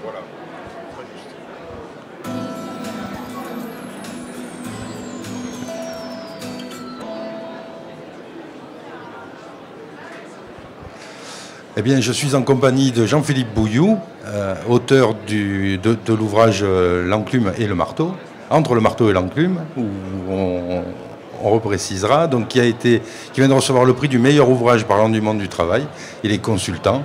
Voilà. Eh bien, je suis en compagnie de Jean-Philippe Bouilloux, auteur de l'ouvrage L'enclume et le marteau, entre le marteau et l'enclume, où on reprécisera, donc qui vient de recevoir le prix du meilleur ouvrage parlant du monde du travail. Il est consultant,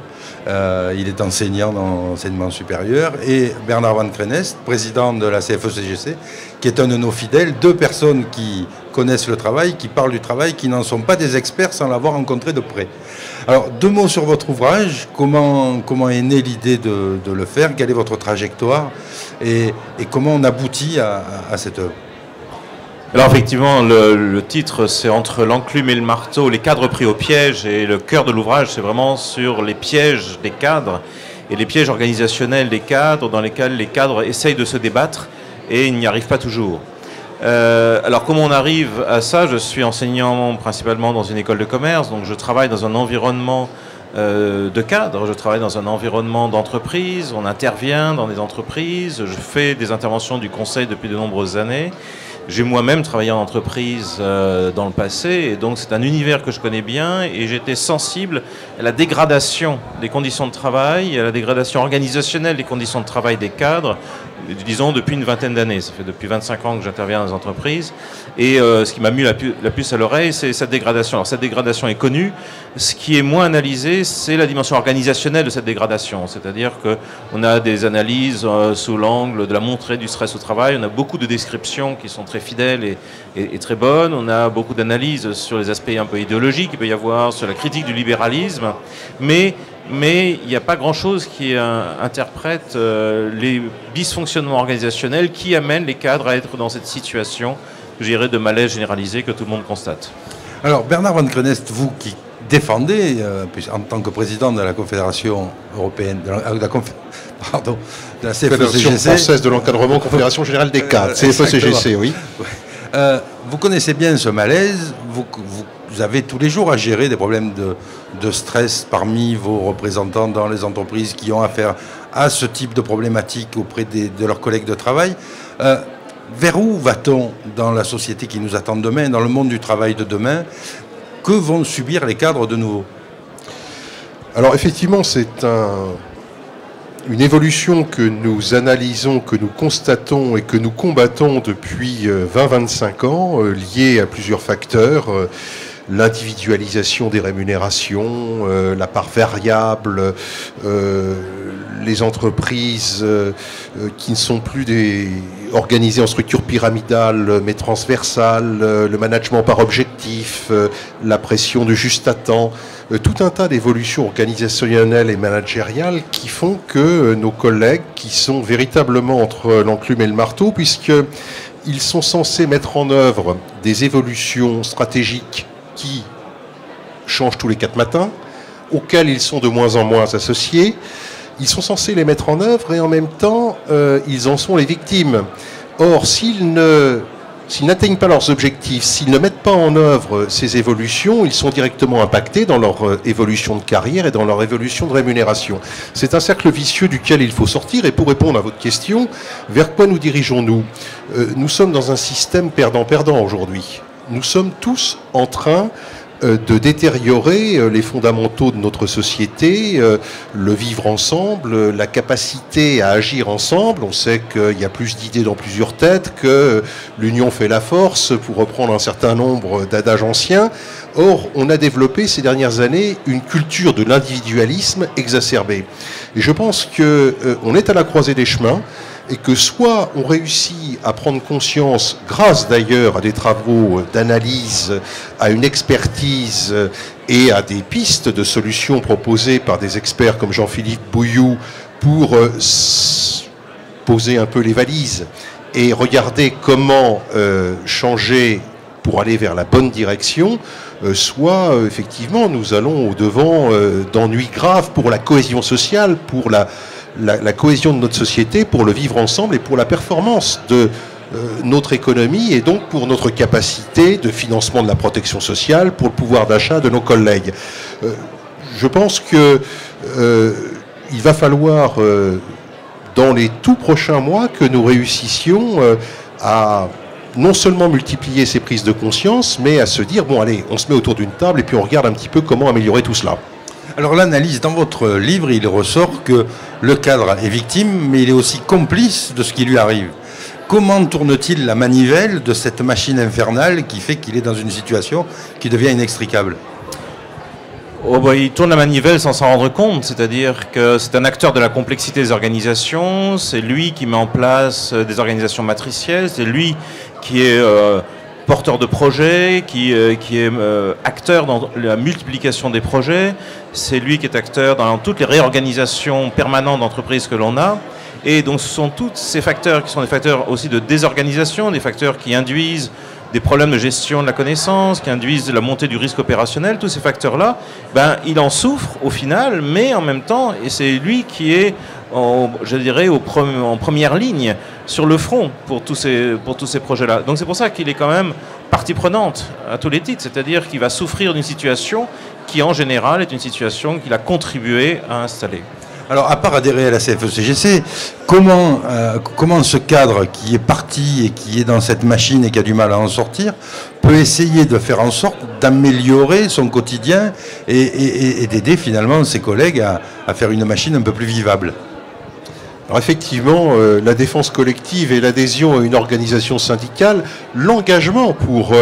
il est enseignant dans l'enseignement supérieur, et Bernard Van Crenest, président de la CFE-CGC, qui est un de nos fidèles, deux personnes qui connaissent le travail, qui parlent du travail, qui n'en sont pas des experts sans l'avoir rencontré de près. Alors, deux mots sur votre ouvrage. Comment est née l'idée de le faire? Quelle est votre trajectoire? Et comment on aboutit à cette œuvre? Alors effectivement, le titre, c'est entre l'enclume et le marteau, les cadres pris au piège, et le cœur de l'ouvrage, c'est vraiment sur les pièges des cadres et les pièges organisationnels des cadres, dans lesquels les cadres essayent de se débattre et ils n'y arrivent pas toujours. Alors comment on arrive à ça? Je suis enseignant principalement dans une école de commerce, donc je travaille dans un environnement de cadre, je travaille dans un environnement d'entreprise, on intervient dans des entreprises, je fais des interventions du conseil depuis de nombreuses années. J'ai moi-même travaillé en entreprise dans le passé, et donc c'est un univers que je connais bien, et j'étais sensible à la dégradation des conditions de travail, à la dégradation organisationnelle des conditions de travail des cadres, disons depuis une vingtaine d'années. Ça fait depuis 25 ans que j'interviens dans les entreprises, et ce qui m'a mis la puce à l'oreille, c'est cette dégradation. Alors cette dégradation est connue, ce qui est moins analysé, c'est la dimension organisationnelle de cette dégradation, c'est-à-dire qu'on a des analyses sous l'angle de la montée du stress au travail, on a beaucoup de descriptions qui sont très fidèles et très bonnes, on a beaucoup d'analyses sur les aspects un peu idéologiques qu'il peut y avoir, sur la critique du libéralisme, mais il n'y a pas grand-chose qui interprète les dysfonctionnements organisationnels qui amènent les cadres à être dans cette situation, je dirais, de malaise généralisé que tout le monde constate. Alors Bernard Van Crenest, vous qui défendez, en tant que président de la Confédération européenne, de la Fédération française de l'encadrement, Confédération générale des cadres, CFE-CGC, oui. Vous connaissez bien ce malaise, vous avez tous les jours à gérer des problèmes de stress parmi vos représentants dans les entreprises qui ont affaire à ce type de problématiques auprès de leurs collègues de travail. Vers où va-t-on dans la société qui nous attend demain, dans le monde du travail de demain? Que vont subir les cadres de nouveau? Alors effectivement, c'est une évolution que nous analysons, que nous constatons et que nous combattons depuis 20-25 ans, liée à plusieurs facteurs. L'individualisation des rémunérations, la part variable, les entreprises qui ne sont plus organisées en structure pyramidale mais transversale, le management par objectif, la pression de juste à temps, tout un tas d'évolutions organisationnelles et managériales qui font que nos collègues, qui sont véritablement entre l'enclume et le marteau, puisqu'ils sont censés mettre en œuvre des évolutions stratégiques qui changent tous les 4 matins, auxquels ils sont de moins en moins associés. Ils sont censés les mettre en œuvre et en même temps, ils en sont les victimes. Or, s'ils n'atteignent pas leurs objectifs, s'ils ne mettent pas en œuvre ces évolutions, ils sont directement impactés dans leur évolution de carrière et dans leur évolution de rémunération. C'est un cercle vicieux duquel il faut sortir. Et pour répondre à votre question, vers quoi nous dirigeons-nous? Nous sommes dans un système perdant-perdant aujourd'hui. Nous sommes tous en train de détériorer les fondamentaux de notre société, le vivre ensemble, la capacité à agir ensemble. On sait qu'il y a plus d'idées dans plusieurs têtes, que l'union fait la force, pour reprendre un certain nombre d'adages anciens. Or, on a développé ces dernières années une culture de l'individualisme exacerbée. Et je pense qu'on est à la croisée des chemins, et que soit on réussit à prendre conscience, grâce d'ailleurs à des travaux d'analyse, à une expertise et à des pistes de solutions proposées par des experts comme Jean-Philippe Bouilloux, pour poser un peu les valises et regarder comment changer pour aller vers la bonne direction, soit effectivement nous allons au-devant d'ennuis graves pour la cohésion sociale, pour la cohésion de notre société, pour le vivre ensemble et pour la performance de notre économie, et donc pour notre capacité de financement de la protection sociale, pour le pouvoir d'achat de nos collègues. Je pense qu'il va falloir dans les tout prochains mois, que nous réussissions à non seulement multiplier ces prises de conscience, mais à se dire, bon allez, on se met autour d'une table et puis on regarde un petit peu comment améliorer tout cela. Alors l'analyse, dans votre livre, il ressort que le cadre est victime, mais il est aussi complice de ce qui lui arrive. Comment tourne-t-il la manivelle de cette machine infernale qui fait qu'il est dans une situation qui devient inextricable ? Oh bah, il tourne la manivelle sans s'en rendre compte, c'est-à-dire que c'est un acteur de la complexité des organisations, c'est lui qui met en place des organisations matricielles, c'est lui qui est porteur de projets, qui est acteur dans la multiplication des projets, c'est lui qui est acteur dans toutes les réorganisations permanentes d'entreprises que l'on a. Et donc ce sont tous ces facteurs qui sont des facteurs aussi de désorganisation, des facteurs qui induisent des problèmes de gestion de la connaissance, qui induisent la montée du risque opérationnel. Tous ces facteurs-là, ben, il en souffre au final, mais en même temps, et c'est lui qui est, je dirais, en première ligne sur le front pour tous ces projets-là. Donc c'est pour ça qu'il est quand même partie prenante à tous les titres, c'est-à-dire qu'il va souffrir d'une situation qui en général est une situation qu'il a contribué à installer. Alors, à part adhérer à la CFE-CGC, comment ce cadre qui est parti et qui est dans cette machine et qui a du mal à en sortir peut essayer de faire en sorte d'améliorer son quotidien et d'aider finalement ses collègues à faire une machine un peu plus vivable ? Alors effectivement, la défense collective et l'adhésion à une organisation syndicale, l'engagement pour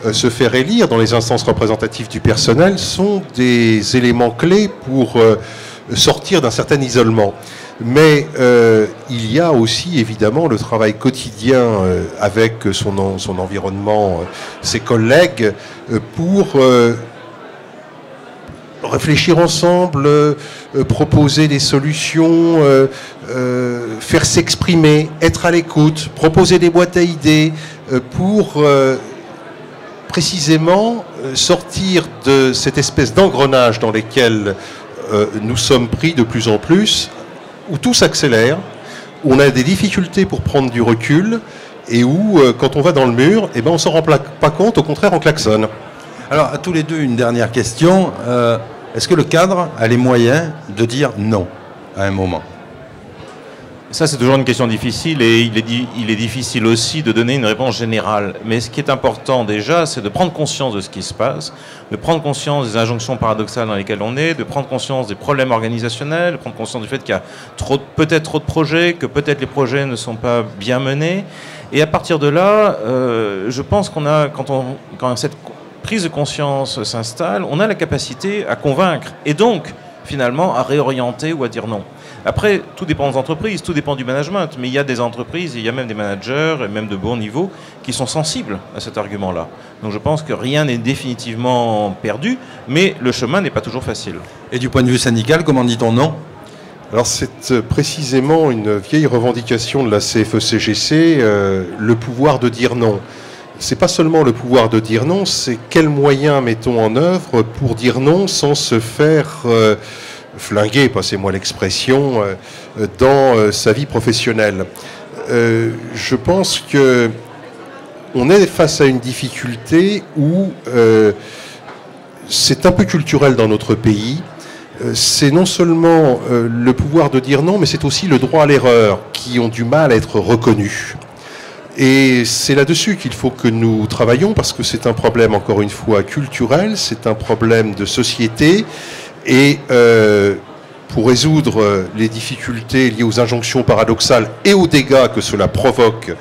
se faire élire dans les instances représentatives du personnel sont des éléments clés pour sortir d'un certain isolement. Mais il y a aussi évidemment le travail quotidien avec son environnement, ses collègues, pour réfléchir ensemble, proposer des solutions, faire s'exprimer, être à l'écoute, proposer des boîtes à idées pour précisément sortir de cette espèce d'engrenage dans lequel nous sommes pris de plus en plus, où tout s'accélère, où on a des difficultés pour prendre du recul et où, quand on va dans le mur, eh ben, on ne s'en rend pas compte, au contraire, on klaxonne. Alors, à tous les deux, une dernière question. Est-ce que le cadre a les moyens de dire non à un moment ? Ça, c'est toujours une question difficile et il est difficile aussi de donner une réponse générale. Mais ce qui est important déjà, c'est de prendre conscience de ce qui se passe, de prendre conscience des injonctions paradoxales dans lesquelles on est, de prendre conscience des problèmes organisationnels, de prendre conscience du fait qu'il y a peut-être trop de projets, que peut-être les projets ne sont pas bien menés. Et à partir de là, je pense quand cette prise de conscience s'installe, on a la capacité à convaincre et donc finalement à réorienter ou à dire non. Après, tout dépend des entreprises, tout dépend du management, mais il y a des entreprises, il y a même des managers, et même de bon niveau, qui sont sensibles à cet argument-là. Donc je pense que rien n'est définitivement perdu, mais le chemin n'est pas toujours facile. Et du point de vue syndical, comment dit-on non ? Alors c'est précisément une vieille revendication de la CFE-CGC, le pouvoir de dire non. C'est pas seulement le pouvoir de dire non, c'est quels moyens mettons en œuvre pour dire non sans se faire flinguer, passez-moi l'expression, dans sa vie professionnelle. Je pense que on est face à une difficulté où c'est un peu culturel dans notre pays. C'est non seulement le pouvoir de dire non, mais c'est aussi le droit à l'erreur qui ont du mal à être reconnus. Et c'est là-dessus qu'il faut que nous travaillions parce que c'est un problème, encore une fois, culturel, c'est un problème de société et pour résoudre les difficultés liées aux injonctions paradoxales et aux dégâts que cela provoque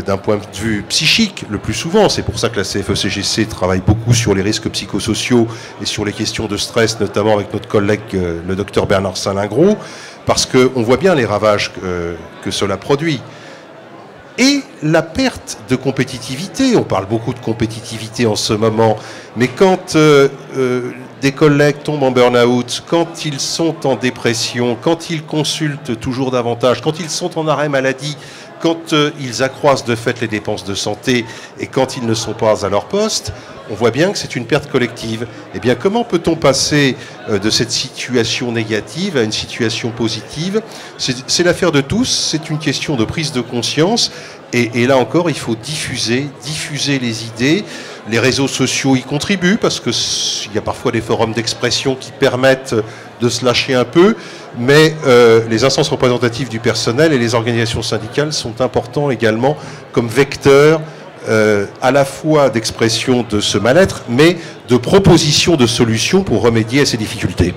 d'un point de vue psychique, le plus souvent, c'est pour ça que la CFE-CGC travaille beaucoup sur les risques psychosociaux et sur les questions de stress, notamment avec notre collègue le docteur Bernard Salingro, parce qu'on voit bien les ravages que cela produit. Et la perte de compétitivité, on parle beaucoup de compétitivité en ce moment, mais quand des collègues tombent en burn-out, quand ils sont en dépression, quand ils consultent toujours davantage, quand ils sont en arrêt maladie, quand ils accroissent de fait les dépenses de santé et quand ils ne sont pas à leur poste, on voit bien que c'est une perte collective. Eh bien, comment peut-on passer de cette situation négative à une situation positive ? C'est l'affaire de tous, c'est une question de prise de conscience. Et là encore, il faut diffuser les idées. Les réseaux sociaux y contribuent parce qu'il y a parfois des forums d'expression qui permettent de se lâcher un peu, mais les instances représentatives du personnel et les organisations syndicales sont importants également comme vecteurs à la fois d'expression de ce mal-être, mais de proposition de solutions pour remédier à ces difficultés.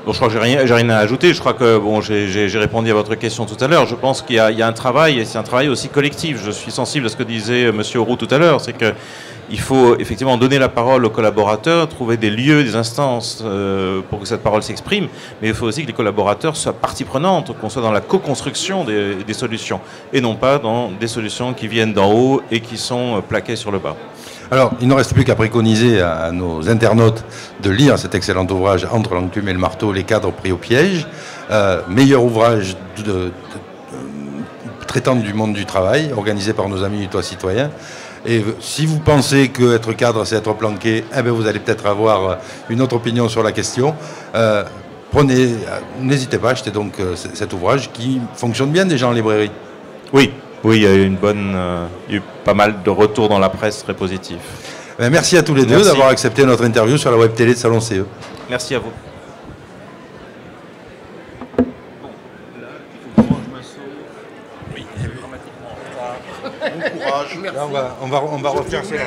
Bon, je crois que j'ai rien à ajouter. Je crois que bon, j'ai répondu à votre question tout à l'heure. Je pense qu'il y a un travail, et c'est un travail aussi collectif. Je suis sensible à ce que disait Monsieur Auroux tout à l'heure, c'est que il faut effectivement donner la parole aux collaborateurs, trouver des lieux, des instances pour que cette parole s'exprime, mais il faut aussi que les collaborateurs soient partie prenante, qu'on soit dans la co-construction des solutions, et non pas dans des solutions qui viennent d'en haut et qui sont plaquées sur le bas. Alors, il ne reste plus qu'à préconiser à nos internautes de lire cet excellent ouvrage « Entre l'enclume et le marteau, les cadres pris au piège », meilleur ouvrage traitant du monde du travail, organisé par nos amis du Toit Citoyen. Et si vous pensez qu'être cadre, c'est être planqué, eh bien vous allez peut-être avoir une autre opinion sur la question. N'hésitez pas à acheter donc cet ouvrage qui fonctionne bien déjà en librairie. Oui, il y a eu il y a eu pas mal de retours dans la presse très positifs. Merci à tous les deux d'avoir accepté notre interview sur la web télé de Salon CE. Merci à vous. Bon courage. Là, on va refaire